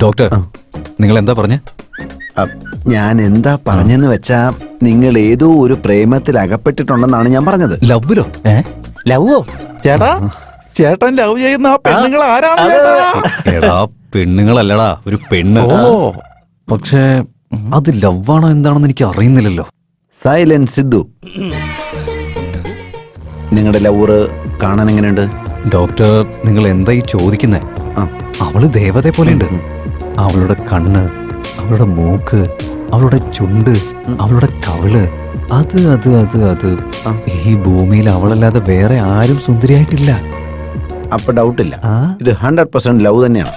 Doctor, നിങ്ങൾ എന്താ പറഞ്ഞ? ഞാൻ എന്താ പറഞ്ഞെന്ന് വെച്ചാ നിങ്ങൾ ഏതോ ഒരു പ്രേമത്തിൽ അകപ്പെട്ടിട്ടുണ്ടെന്നാണ് ഞാൻ പറഞ്ഞത്. ലவ்വിലോ? ലവോ? ചേട്ടാ, ചേട്ടൻ ലവ് ചെയ്യുന്ന ആ പെണ്ണുങ്ങൾ ആരാണ്? എടാ, പെണ്ണുങ്ങളല്ലടാ, ഒരു പെണ്ണ്. പക്ഷേ അത് ലവാണോ എന്താണെന്ന് എനിക്ക് അറിയുന്നില്ലല്ലോ. സൈലന്റ് സിദ്ധു, നിങ്ങളുടെ ലവറ് കാണാൻ എങ്ങനെയുണ്ട്? ഡോക്ടർ, നിങ്ങൾ എന്താ ഈ ചോദിക്കുന്നേ? അവള് ദേവതയെ പോലെയുണ്ട്. അവളുടെ കണ്ണ്, അവളുടെ മൂക്ക്, അവളുടെ ചുണ്ട്, അവളുടെ കവിള്, അത് അത് അത് അത് ഈ ഭൂമിയിൽ അവളല്ലാതെ വേറെ ആരും സുന്ദരിയായിട്ടില്ല. അപ്പൊ ഡൗട്ടില്ല, ഇത് 100% ലവ് തന്നെയാണ്.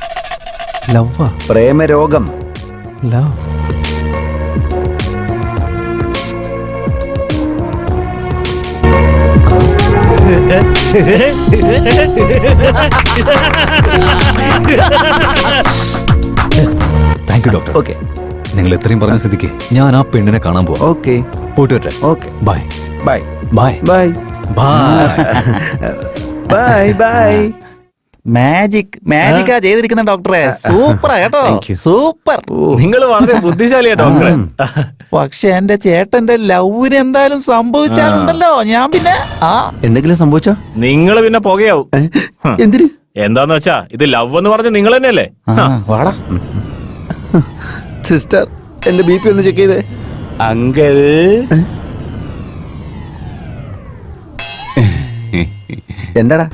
ലവ്വാ? പ്രേമരോഗം. Love? Thank you doctor. Okay, നിങ്ങൾ ഇത്രയും പറഞ്ഞ സ്ഥിതിക്ക് ഞാൻ ആ പെണ്ണിനെ കാണാൻ പോവാം. ഓക്കെ, പോയിട്ട് വരട്ടെ. Okay, bye bye bye bye bye bye bye. മാജിക്കാ ചെയ്തിരിക്കുന്ന ഡോക്ടറെ. സൂപ്പറാ കേട്ടോ, സൂപ്പർ. നിങ്ങൾ വളരെ ബുദ്ധിശാലിയാ ഡോക്ടറെ. പക്ഷെ എന്റെ ചേട്ടന്റെ ലവിന് എന്തായാലും സംഭവിച്ചാലുണ്ടല്ലോ, ഞാൻ പിന്നെ എന്തെങ്കിലും സംഭവിച്ചോ? നിങ്ങൾ പിന്നെ പുകയാവും. എന്തിന്? എന്താന്ന് വെച്ചാ ഇത് ലവ് എന്ന് പറഞ്ഞ നിങ്ങൾ തന്നെയല്ലേ? വാടാ സിസ്റ്റർ, എന്റെ BP ഒന്ന് ചെക്ക് ചെയ്തേ. അങ്കിൾ. എന്താടാ?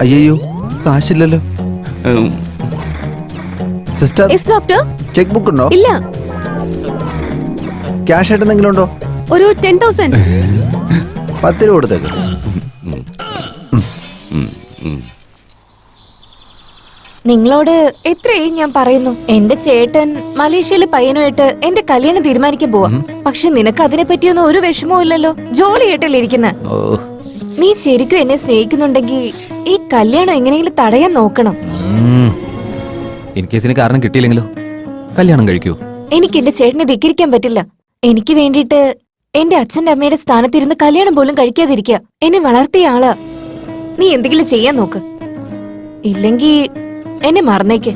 അയ്യോ, കാശില്ലല്ലോ. സിസ്റ്റർ, ഡോക്ടർ, ചെക്ക് ബുക്ക് ഉണ്ടോ? ഇല്ല. ക്യാഷ് ആയിട്ട് എന്തെങ്കിലും ഉണ്ടോ? ഒരു 10,000. 10 രൂപ കൊടുത്തേക്ക്. നിങ്ങളോട് എത്രയായി ഞാൻ പറയുന്നു, എന്റെ ചേട്ടൻ മലേഷ്യയിലെ പയ്യനുമായിട്ട് എന്റെ കല്യാണം തീരുമാനിക്കാൻ പോവാ. പക്ഷെ നിനക്ക് അതിനെ പറ്റിയൊന്നും ഒരു വിഷമവും ഇല്ലല്ലോ, ജോളിയായിട്ടല്ലേ ഇരിക്കുന്ന. നീ ശരിക്കും എന്നെ സ്നേഹിക്കുന്നുണ്ടെങ്കിൽ ഈ കല്യാണം എങ്ങനെയെങ്കിലും തടയാൻ നോക്കണം. ഇൻകേസിന് കാരണം കിട്ടിയില്ലെങ്കിലോ കല്യാണം കഴിക്കൂ? എനിക്ക് എന്റെ ചേട്ടനെ ധിക്കരിക്കാൻ പറ്റില്ല. എനിക്ക് വേണ്ടിയിട്ട് എന്റെ അച്ഛന്റെ അമ്മയുടെ സ്ഥാനത്തിരുന്ന് കല്യാണം പോലും കഴിക്കാതിരിക്കുക. എന്നെ വളർത്തിയ ആളാ. നീ എന്തെങ്കിലും ചെയ്യാൻ നോക്ക്, ഇല്ലെങ്കി എന്നെ മറന്നേക്ക്.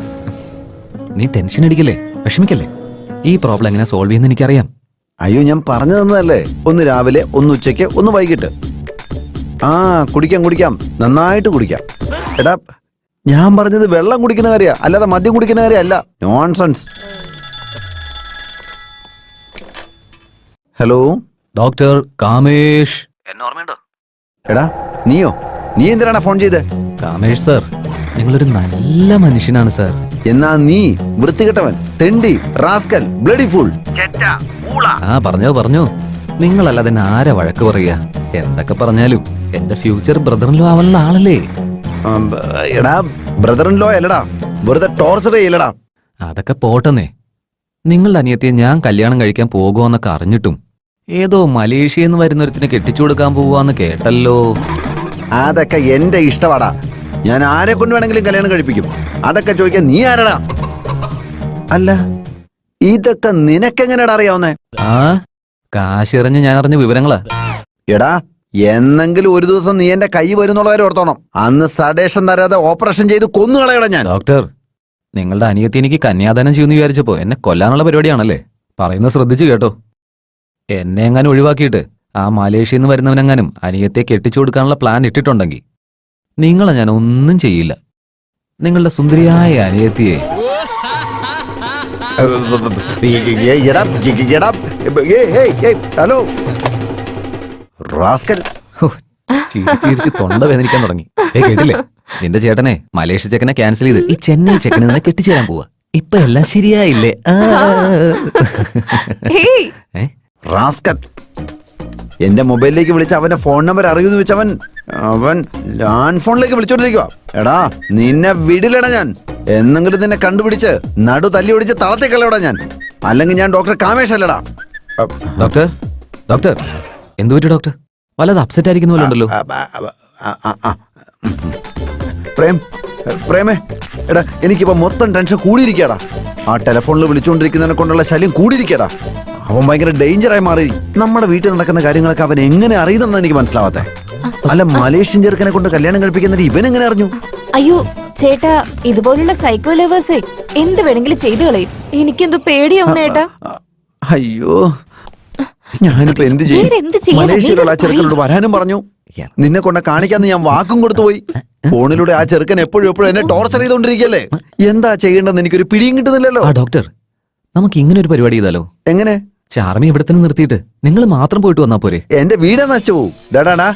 നീ ടെൻഷൻ അടിക്കല്ലേ, വിഷമിക്കല്ലേ. ഈ പ്രോബ്ലം എങ്ങനെ സോൾവ് ചെയ്യുന്ന എനിക്കറിയാം. അയ്യോ, ഞാൻ പറഞ്ഞു തന്നതല്ലേ. ഒന്ന് രാവിലെ, ഒന്ന് ഉച്ചയ്ക്ക്, ഒന്ന് വൈകിട്ട്. കുടിക്കാം, നന്നായിട്ട് കുടിക്കാം. എടാ, ഞാൻ പറഞ്ഞത് വെള്ളം കുടിക്കുന്ന കാര്യ, അല്ലാതെ മദ്യം കുടിക്കുന്ന കാര്യ അല്ല. നോൺസെൻസ്. ഹലോ ഡോക്ടർ കാമേഷ്, എന്നെ ഓർമ്മയുണ്ടോ? എടാ, നീ എന്തിനാണ് ഫോൺ ചെയ്തേ? കാമേഷ് സർ, നിങ്ങളൊരു നല്ല മനുഷ്യനാണ് സർ. എന്നാ നീ വൃത്തികെട്ടവൻ, തെണ്ടി, റാസ്കൽ, ബ്ലഡി ഫൂൾ. പറഞ്ഞു. നിങ്ങളല്ലാതെ എന്നെ ആരാ വഴക്ക് പറയാ? എന്തൊക്കെ പറഞ്ഞാലും എന്റെ ഫ്യൂച്ചർ ബ്രദറിൻ ലോ ആവാനുള്ള ആളല്ലേ. എടാ, ബ്രദർ ഇൻ ലോ അല്ലടാ, വെറുതെ ടോർച്ചർ ചെയ്യലടാ. അതൊക്കെ പോട്ടെന്നേ. നിങ്ങളുടെ അനിയത്തിയെ ഞാൻ കല്യാണം കഴിക്കാൻ പോകുമെന്നൊക്കെ അറിഞ്ഞിട്ടും ഏതോ മലേഷ്യയിൽ നിന്ന് വരുന്നൊരുത്തിന് കെട്ടിച്ചു കൊടുക്കാൻ പോവാന്ന് കേട്ടല്ലോ. അതൊക്കെ എന്റെ ഇഷ്ടവാടാ. ഞാൻ ആരെ കൊണ്ട് വേണമെങ്കിലും കല്യാണം കഴിപ്പിക്കും. അതൊക്കെ ചോദിക്കാൻ നീ ആരടാ? അല്ല, ഇതൊക്കെ നിനക്കെങ്ങനെയാടാ അറിയാവുന്നേ? കാശെറിഞ്ഞ് ഞാൻ അറിഞ്ഞ വിവരങ്ങളാ. എടാ, എന്നെങ്കിലും ഒരു ദിവസം നീ എന്റെ കൈ വരുന്നുള്ളവരെ ഓർത്തോണം. അന്ന് സഡേഷൻ തരാതെ ഓപ്പറേഷൻ ചെയ്ത് കൊന്നുകളയടാ ഞാൻ. ഡോക്ടർ, നിങ്ങളുടെ അനിയത്തി എനിക്ക് കന്യാദാനം ചെയ്യുമെന്ന് വിചാരിച്ചപ്പോ എന്നെ കൊല്ലാനുള്ള പരിപാടിയാണല്ലേ? പറയുന്നത് ശ്രദ്ധിച്ചു കേട്ടോ. എന്നെ എങ്ങാനും ഒഴിവാക്കിയിട്ട് ആ മലേഷ്യയിൽ നിന്ന് വരുന്നവനെങ്ങാനും അനിയത്തെ കെട്ടിച്ചു കൊടുക്കാനുള്ള പ്ലാൻ ഇട്ടിട്ടുണ്ടെങ്കിൽ നിങ്ങളെ ഞാൻ ഒന്നും ചെയ്യില്ല. നിങ്ങളുടെ സുന്ദരിയായ അനിയത്തിയെ ഹലോ റാസ്കൽ, ചിരിച്ച് തൊണ്ട വേദനിക്കാൻ തുടങ്ങി. കേട്ടില്ലേ? നിന്റെ ചേട്ടനെ മലേഷ്യ ചെക്കനെ ക്യാൻസൽ ചെയ്ത് ഈ ചെന്നൈ ചെക്കനെ തന്നെ കെട്ടിച്ചു തരാൻ പോവാ. ഇപ്പൊ എല്ലാം ശരിയായില്ലേ? റാസ്കൽ, എന്റെ മൊബൈലിലേക്ക് വിളിച്ച അവന്റെ ഫോൺ നമ്പർ അറിയുമെന്ന് വെച്ച് അവൻ ലാൻഡ് ഫോണിലേക്ക് വിളിച്ചോണ്ടിരിക്കുക. എടാ, നിന്നെ വിടില്ലടാ ഞാൻ. എന്നെങ്കിലും നിന്നെ കണ്ടുപിടിച്ച് നടു തല്ലി ഒടിച്ച് തളത്തേക്കല്ലടാ ഞാൻ. അല്ലെങ്കിൽ ഞാൻ ഡോക്ടർ കാമേഷ് അല്ലടാ. ഡോക്ടർ എന്തു പറ്റി ഡോക്ടർ? വല്ലത് അപ്സെറ്റ് ആയിരിക്കുന്നുണ്ടല്ലോ. പ്രേമേ, എടാ, എനിക്കിപ്പോ മൊത്തം ടെൻഷൻ കൂടിയിരിക്കടാ. ആ ടെലിഫോണിൽ വിളിച്ചുകൊണ്ടിരിക്കുന്നതിനെ കൊണ്ടുള്ള ശല്യം കൂടിയിരിക്കടാ. അവൻ ഭയങ്കര ഡേഞ്ചറായി മാറി. നമ്മുടെ വീട്ടിൽ നടക്കുന്ന കാര്യങ്ങളൊക്കെ അവൻ എങ്ങനെ അറിയുന്നെന്ന് എനിക്ക് മനസ്സിലാവാത്തെ. അല്ല മലേഷ്യൻ ചെറുക്കനെ കൊണ്ട് കല്യാണം കഴിപ്പിക്കുന്നത് ഇവൻ എങ്ങനെ അറിഞ്ഞു? അയ്യോ ചേട്ടാ, ഇതുപോലുള്ള സൈക്കോ ലവേഴ്സേ എന്ത് വേണമെങ്കിലും ചെയ്തു കളയും. എനിക്കെന്തോ പേടിയാവുന്ന ചേട്ടാ. അയ്യോ, ഞാനിപ്പോ എന്ത് ചെയ്യും? വേറെന്ത് ചെയ്യാനാ? മലേഷ്യയിലുള്ള ആ നീ ചെറുക്കനോട് വരാനും പറഞ്ഞു. നിന്നെ കൊണ്ട് കാണിക്കാന്ന് ഞാൻ വാക്കും കൊടുത്തു പോയി. ഫോണിലൂടെ ആ ചെറുക്കൻ എപ്പോഴും എന്നെ ടോർച്ചർ ചെയ്തോണ്ടിരിക്കല്ലേ. എന്താ ചെയ്യേണ്ടെന്ന് എനിക്കൊരു പിടിയും കിട്ടുന്നില്ലല്ലോ. ആ ഡോക്ടർ, നമുക്ക് ഇങ്ങനെ ഒരു പരിപാടി ചെയ്താലോ? എങ്ങനെ? ചാർമി ഇവിടെ തന്നെ നിർത്തിയിട്ട് നിങ്ങൾ മാത്രം പോയിട്ട് വന്നാ പോരെ? എന്റെ വീട് നശിച്ചു പോവും. ഡാടാ,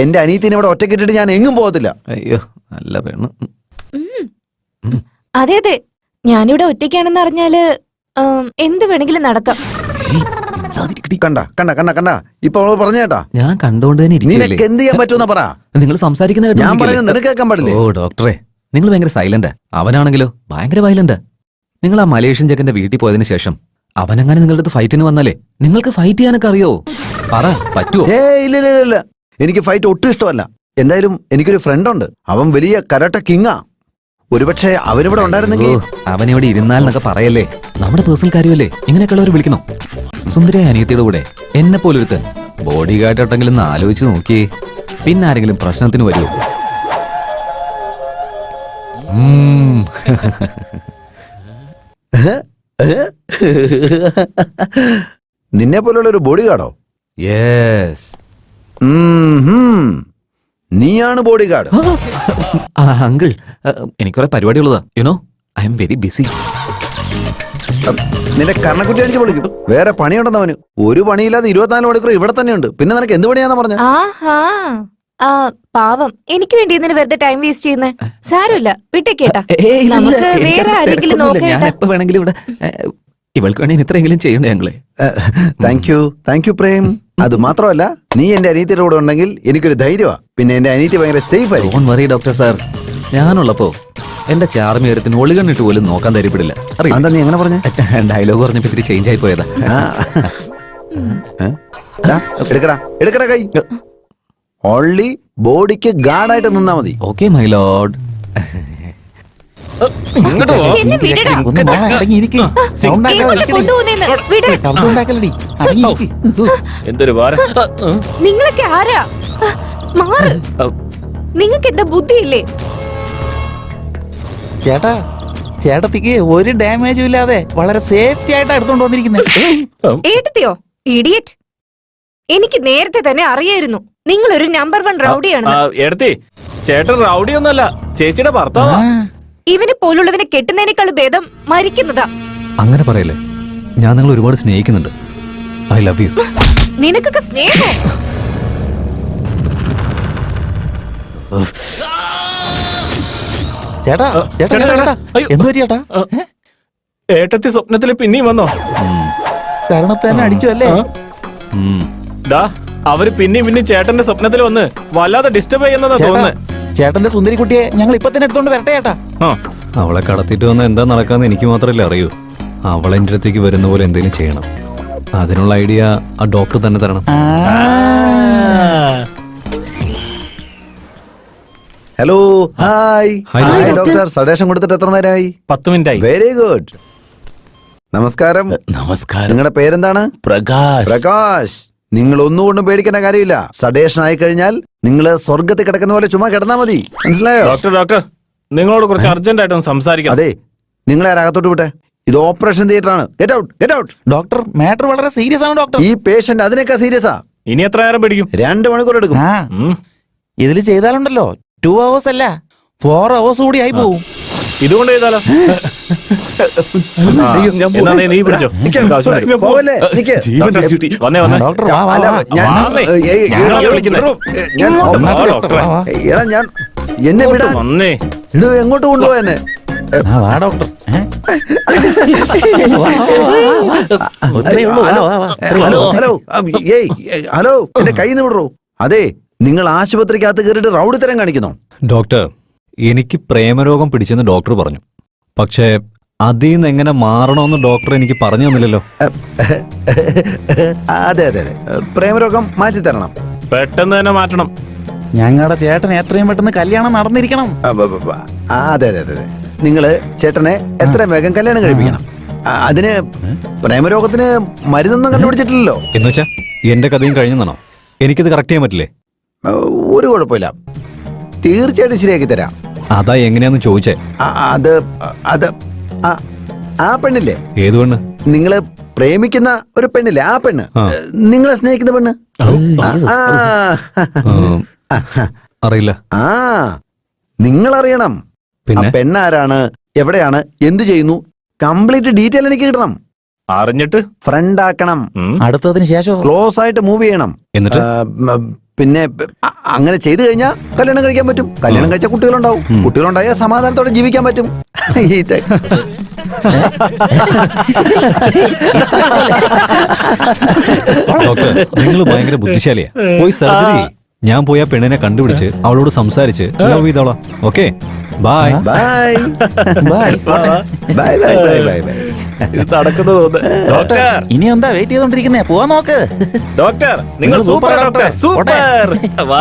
എന്റെ അനിയത്തിനെ ഇവിടെ ഒറ്റക്കിട്ടിട്ട് ഞാൻ എങ്ങും പോകത്തില്ല. അയ്യോ നല്ല പെണ്ണ്. അതെ അതെ, ഞാനിവിടെ ഒറ്റയ്ക്കാണെന്ന് അറിഞ്ഞാല് എന്ത് വേണമെങ്കിലും നടക്കാം. കണ്ട കണ്ട കണ്ട കണ്ട ഇപ്പൊ അവള് പറഞ്ഞ കേട്ടാ. ഞാൻ കണ്ടോണ്ട് തന്നെ നിനക്ക് ഇരിക്കുകയല്ലേ. എന്ത് ചെയ്യാൻ പറ്റുമെന്നാ പറ. നിങ്ങൾ സംസാരിക്കുന്ന കേട്ടോ ഞാൻ നിൽക്കില്ലേ? പറയുന്നത് നിനക്ക് കേൾക്കാൻ പാടില്ലേ? ഓ ഡോക്ടറെ, നിങ്ങൾ ഭയങ്കര സൈലന്റ്. അവനാണെങ്കിലോ ഭയങ്കര വയലന്റ്. നിങ്ങൾ ആ മലേഷ്യൻ ചെക്കന്റെ വീട്ടിൽ പോയതിനു ശേഷം അവനങ്ങനെ നിങ്ങളുടെ അടുത്ത് ഫൈറ്റിന് വന്നാലേ നിങ്ങൾക്ക് ഫൈറ്റ് ചെയ്യാനൊക്കെ അറിയോ? പറ, പറ്റുമോ? ഇല്ല ഇല്ല ഇല്ല, എനിക്ക് ഫൈറ്റ് ഒട്ടും ഇഷ്ടമല്ല. എന്തായാലും എനിക്കൊരു ഫ്രണ്ട് ഉണ്ട്. അവൻ വലിയ കരാട്ട കിങ്ങാ. ഒരുപക്ഷെ അവനിവിടെ ഉണ്ടായിരുന്നെങ്കിൽ. അവനിവിടെ ഇരുന്നാലെന്നൊക്കെ പറയല്ലേ, നമ്മുടെ പേഴ്സണൽ കാര്യമല്ലേ. ഇങ്ങനെയൊക്കെയുള്ളവർ വിളിക്കണോ? സുന്ദരിയായ അനിയത്തിയുടെ കൂടെ എന്നെ പോലൊരുത്തൻ ബോഡി ഗാർഡോട്ടെങ്കിലും ഒന്ന് ആലോചിച്ച് നോക്കിയേ. പിന്നെ ആരെങ്കിലും പ്രശ്നത്തിന് വരുമോ? നിന്നെ പോലുള്ള ഒരു ബോഡി ഗാർഡോ? യെസ്. നീയാണ് ബോഡി ഗാർഡ്? അങ്കിൾ, എനിക്കുറെ പരിപാടിയുള്ളതാ. You know, I am very busy. നിന്റെ കർണക്കുട്ടി അടിച്ച് പൊളിക്കും. വേറെ പണിയുണ്ടെന്ന് അവന്. ഒരു പണിയില്ലാതെ 24 മണിക്കൂർ ഇവിടെ തന്നെയുണ്ട്. പിന്നെ നിനക്ക് എന്ത് പണിയാന്നാ പറഞ്ഞ? ആഹാ, പാവം, എനിക്ക് വേണ്ടി എന്തിനു വെറുതെ ടൈം വേസ്റ്റ് ചെയ്യുന്നേ? സാരമില്ല, വിട്ടേക്കേട്ടാ. നമുക്ക് വേറെ ആരെങ്കിലും ഞാൻ നോക്കേട്ടാ. എപ്പോ വേണമെങ്കിലും ഇവിടെ ഇവൾക്ക് വേണമെങ്കിൽ ഇത്രയെങ്കിലും ചെയ്യണ്ടേ ഞങ്ങളെ? Thank you Prem. അത് മാത്രമല്ല, നീ എന്റെ അനിയത്തിയുടെ കൂടെ ഉണ്ടെങ്കിൽ എനിക്കൊരു ധൈര്യമാ. പിന്നെ എന്റെ അനിയത്തി ഭയങ്കര സേഫ് ആയിരിക്കും. ഡോണ്ട് വറി ഡോക്ടർ സാർ, ഞാനുള്ളപ്പോ എന്റെ ചാർമിയരത്തിന് ഒളികണ്ണിട്ട് പോലും നോക്കാൻ തരപ്പെടില്ല. എന്താ നീ എങ്ങനെ പറഞ്ഞ? ഡയലോഗ് പറഞ്ഞപ്പോ ഇത്തിരി ചേഞ്ച് ആയി പോയതാ. എടുക്കടാ എടുക്കടാ കൈ. ഓൺലി ബോഡിക്ക് ഗാർഡായിട്ട് നിന്നാ മതി. Okay my Lord. ഇങ്ങോട്ട് പോ. എന്നെ വിടടാ. ഒന്ന് മോളെ അടങ്ങിയിരിക്ക്. സൗണ്ട് ആക്കാതെ എങ്ങോട്ട് ഇരിക്കടി. കൊണ്ടുപോകുന്നേന്ന് വിട്. ശബ്ദം ഉണ്ടാക്കലടി. അടങ്ങിയിരിക്ക്. എന്തൊരു ഭാരം. നിങ്ങളൊക്കെ ആരാ? മാറ്. നിങ്ങൾക്ക് എന്താ ബുദ്ധിയില്ലേ? ചേട്ടാ, ചേട്ടത്തിക്ക് ഒരു ഡാമേജും ഇല്ലാതെ വളരെ സേഫ്റ്റി ആയിട്ടാ എടുത്തോണ്ട് വന്നിരിക്കുന്നത്. ഏട്ടത്തിയോ? ഇഡിയറ്റ്. എനിക്ക് നേരത്തെ തന്നെ അറിയായിരുന്നു നിങ്ങൾ ഒരു നമ്പർ 1 റൗഡിയാണെന്ന്. എടുത്തി, ചേട്ടൻ റൗഡി ഒന്നല്ല, ചേച്ചിയുടെ ഭർത്താവാ. ഇവനെ പോലുള്ളവനെ കെട്ടുന്നതിനേക്കാൾ ഭേദം മരിക്കുന്നതാ. അങ്ങനെ പറയല്ലേ, ഞാൻ നിങ്ങൾ ഒരുപാട് സ്നേഹിക്കുന്നുണ്ട്. I love you. നിനക്കൊക്കെ സ്നേഹം. ചേട്ടാ, ചേട്ടാ, ചേട്ടാ, ചേട്ടാ. അയ്യോ. എന്ത് പറ്റി ചേട്ടാ? ഏട്ടത്തി സ്വപ്നത്തിൽ പിന്നെയും വന്നോ? കാരണത്ത് തന്നെ അടിച്ചു അല്ലേ? ഡാ, അവര് പിന്നെയും ചേട്ടന്റെ സ്വപ്നത്തിൽ വന്ന് വല്ലാതെ ഡിസ്റ്റർബ് ചെയ്യുന്നതാ ചേട്ടാ, തോന്നുന്നത്. ചേട്ടന്റെ സുന്ദരി കുട്ടിയെ ഞങ്ങൾ ഇപ്പൊ തന്നെ എടുത്തോണ്ട് വരട്ടെ ചേട്ടാ. അവളെ കടത്തിട്ട് വന്ന എന്താ നടക്കാന്ന് എനിക്ക് മാത്രമല്ലേ അറിയൂ. അവളെ എൻ്റെ അടുത്തേക്ക് വരുന്ന പോലെ എന്തെങ്കിലും ചെയ്യണം. അതിനുള്ള ഐഡിയ ആ ഡോക്ടർ തന്നെ തരണം. Hello, hi. Hi, hi doctor. Sedation കൊടുത്തിട്ട് എത്ര നേരമായി? 10 മിനിറ്റായി. Very good. നമസ്കാരം. നമസ്കാരം. നിങ്ങളുടെ പേരെന്താണ്? പ്രകാശ്. പ്രകാശ്. നിങ്ങൾ ഒന്നുകൊണ്ടും പേടിക്കേണ്ട കാര്യമില്ല. സഡേഷൻ ആയി കഴിഞ്ഞാൽ നിങ്ങൾ സ്വർഗത്തിൽ കിടക്കുന്ന പോലെ ചുമ്മാ കിടന്നാ മതി. മനസ്സിലായോ? ഡോക്ടർ, നിങ്ങളോട് കുറച്ച് അർജന്റ് ആയിട്ടൊന്ന് സംസാരിക്കണം. അതെ, നിങ്ങളെ അകത്തോട്ട് വിട്ടെ. ഇത് ഓപ്പറേഷൻ തിയേറ്റർ ആണ്. Get out, get out. Doctor, matter വളരെ സീരിയസ് ആണ് ഡോക്ടർ. ഈ പേഷ്യന്റ് അതിനേക്കാ സീരിയസാ. ഇനി എത്ര നേരം പിടിക്കും? 2 മണിക്കൂർ എടുക്കും. ആ, ഇതില് ചെയ്താലുണ്ടല്ലോ 2 hours അല്ല 4 hours കൂടി ആയി പോവും. ഇതുകൊണ്ട് ചെയ്താലോ? അയ്യോ, ഞാൻ എന്നാ നീ പിടിച്ചോ. ആവശ്യം വരും. പോവല്ലേ? നിക്ക്. വന്നേ. ഡോക്ടർ വാ, വാ, അല്ല, വാ. ഞാൻ- വാന്നേ. ഏയ്, ഞാനാ വിളിക്കുന്നെ. ഞാൻ- ഇങ്ങോട്ട് വാ, ഡോക്ടർ, ഡോക്ടറെ. വാ, വാ. എടാ, ഞാൻ എന്നെ വിടാൻ വന്നേ. എങ്ങോട്ട് കൊണ്ടുപോവാ എന്നെ? ആ, വാ ഡോക്ടർ. ഹലോ ഹലോ ഹലോ, എന്റെ കയ്യിൽ നിന്ന് വിടറോ. അതെ, നിങ്ങൾ ആശുപത്രിക്കകത്ത് കയറിയിട്ട് റൗഡിത്തരം കാണിക്കുന്നോ? ഡോക്ടർ, എനിക്ക് പ്രേമരോഗം പിടിച്ചെന്ന് ഡോക്ടർ പറഞ്ഞു. പക്ഷേ അതിൽ നിന്ന് എങ്ങനെ മാറണമെന്ന് ഡോക്ടർ എനിക്ക് പറഞ്ഞു തന്നില്ലല്ലോ. അതെ അതെ അതെ, പ്രേമരോഗം മാറ്റി തരണം. പെട്ടെന്ന് തന്നെ മാറ്റണം. ഞങ്ങളുടെ ചേട്ടൻ എത്രയും പെട്ടെന്ന് കല്യാണം നടന്നിരിക്കണം. അതെ അതെ അതെ, നിങ്ങള് ചേട്ടനെ എത്രയും വേഗം കല്യാണം കഴിപ്പിക്കണം. അതിന് പ്രേമരോഗത്തിന് മരുന്നൊന്നും കണ്ടുപിടിച്ചിട്ടില്ലല്ലോ. എന്നുവെച്ചാ എന്റെ കഥയും കഴിഞ്ഞെന്നാണോ? എനിക്കിത് കറക്റ്റ് ചെയ്യാൻ പറ്റില്ലേ? ഒരു കുഴപ്പമില്ല, തീർച്ചയായിട്ടും ശരിയാക്കി തരാം. അതാ എങ്ങനെയാന്ന് ചോദിച്ചേ. അത് അത് ആ- ആ പെണ്ണില്ലേ, ഏത് പെണ്ണ്? നിങ്ങള് പ്രേമിക്കുന്ന ഒരു പെണ്ണില്ലേ, ആ പെണ്ണ്, ആ. നിങ്ങളെ സ്നേഹിക്കുന്ന പെണ്ണ്. ആ, ഉം, അറിയില്ല. ആ നിങ്ങൾ അറിയണം. ആ പിന്നെ പെണ്ണാരാണ്, എവിടെയാണ്, എന്തു ചെയ്യുന്നു, കംപ്ലീറ്റ് ഡീറ്റെയിൽ എനിക്ക് കിട്ടണം. അറിഞ്ഞിട്ട് ഫ്രണ്ട് ആക്കണം, അടുത്തതിന് ശേഷം ക്ലോസ് ആയിട്ട് മൂവ് ചെയ്യണം. എന്നിട്ട് പിന്നെ അങ്ങനെ ചെയ്തു കഴിഞ്ഞാൽ കല്യാണം കഴിക്കാൻ പറ്റും. കല്യാണം കഴിച്ചാൽ കുട്ടികളുണ്ടാവും. കുട്ടികളുണ്ടായാൽ സമാധാനത്തോടെ ജീവിക്കാൻ പറ്റും. ഇത് ഡോക്ടർ, നിങ്ങൾ ഭയങ്കര ബുദ്ധിശാലിയാ. പോയി സർജറി ചെയ്യ്. ഞാൻ പോയി ആ പെണ്ണിനെ കണ്ടുപിടിച്ച് അവളോട് സംസാരിച്ച് ലവ് ചെയ്തോളാം. Okay, bye. Bye bye. Bye bye bye bye bye. ഇത് നടക്കുന്നു തോന്നുന്നു. ഡോക്ടർ, ഇനി എന്താ വെയിറ്റ് ചെയ്തോണ്ടിരിക്കുന്നേ? പോവാൻ നോക്ക്. ഡോക്ടർ, നിങ്ങൾ സൂപ്പർ ഡോക്ടർ, സൂപ്പർ. വാ